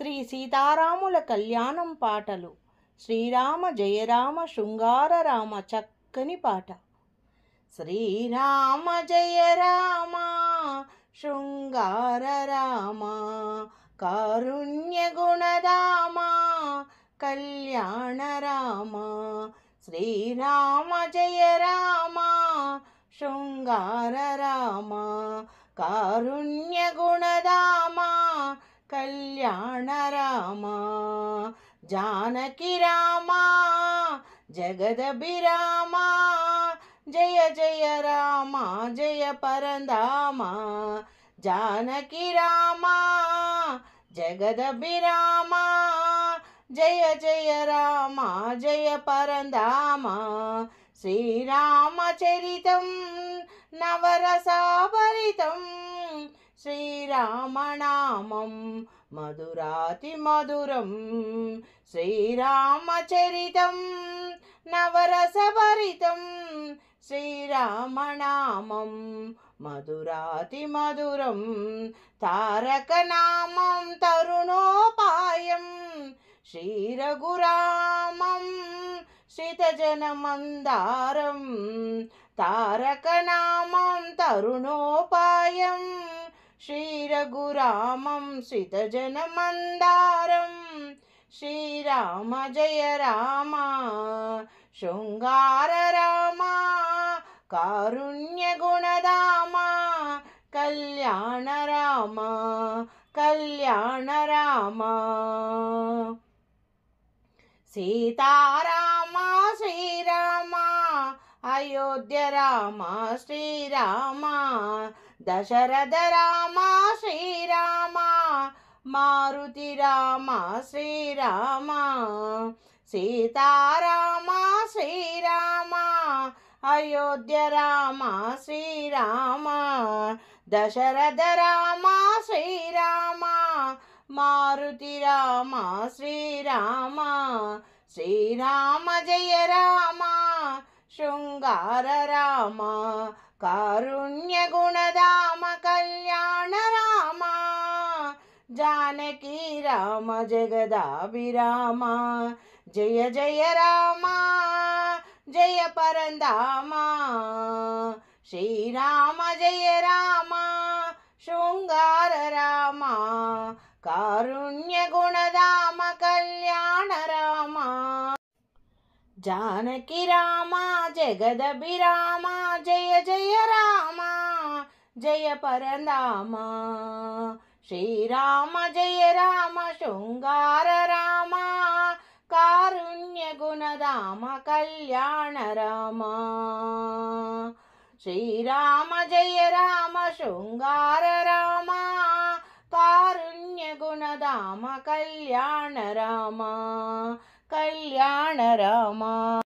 శ్రీ సీతారాముల కళ్యాణం పాటలు. శ్రీరామ జయరామ శృంగార రామ చక్కని పాట. శ్రీరామ జయ రామ శృంగార రామ కారుణ్య గుణదామ కళ్యాణ రామ. శ్రీరామ జయ రామ శృంగార రామ కారుణ్య గుణదామ కళ్యాణ రామ. జానకి రామ జగదభిరామ జయ జయ రామ జయ పరంధామ. జానకి రామ జగదభిరామ జయ జయ రామ జయ పరంధామ. శ్రీరామచరితం నవరసాభరితం శ్రీరామనామం మధురాతి మధురం. శ్రీరామచరితం నవరసభరితం శ్రీరామనామం మధురాతి మధురం. తారకనామం తరుణోపాయం శ్రీరఘురామం శ్రితజనమందారం. తారకనామం తరుణోపాయం శ్రీరఘురామం శ్రితజనమందారం. శ్రీరామ జయ రామ శృంగార రామ కారుణ్య గుణదామ కళ్యాణ రామ కళ్యాణ రామ. సీతారామ శ్రీరామ అయోధ్య రామ శ్రీరామ దశరథ రామ శ్రీరామ మారుతి రామ శ్రీరామ. సీతారామ శ్రీరామ అయోధ్య రామ శ్రీరామ దశరథ రామ శ్రీరామ మారుతి రామ శ్రీరామ. శ్రీరామ జయ రామ శృంగార రామ కారుణ్య గుణదామ కళ్యాణ రామ. జానకి రామ జగదాభిరామ జయ జయ రామ జయ పరంధామ. శ్రీరామ జయ రామ శృంగార రామ కారుణ్య గుణదామ కళ్యాణ రామ. జానకి రామ జగదభిరామ జయ జయ రామ జయ పరంధామ. శ్రీరామ జయ రామ శృంగార రామ కారుణ్య గుణదామ కళ్యాణ రామ. శ్రీరామ జయ రామ శృంగార రామ కారుణ్య గుణదామ కళ్యాణ రామ కళ్యాణ రామ.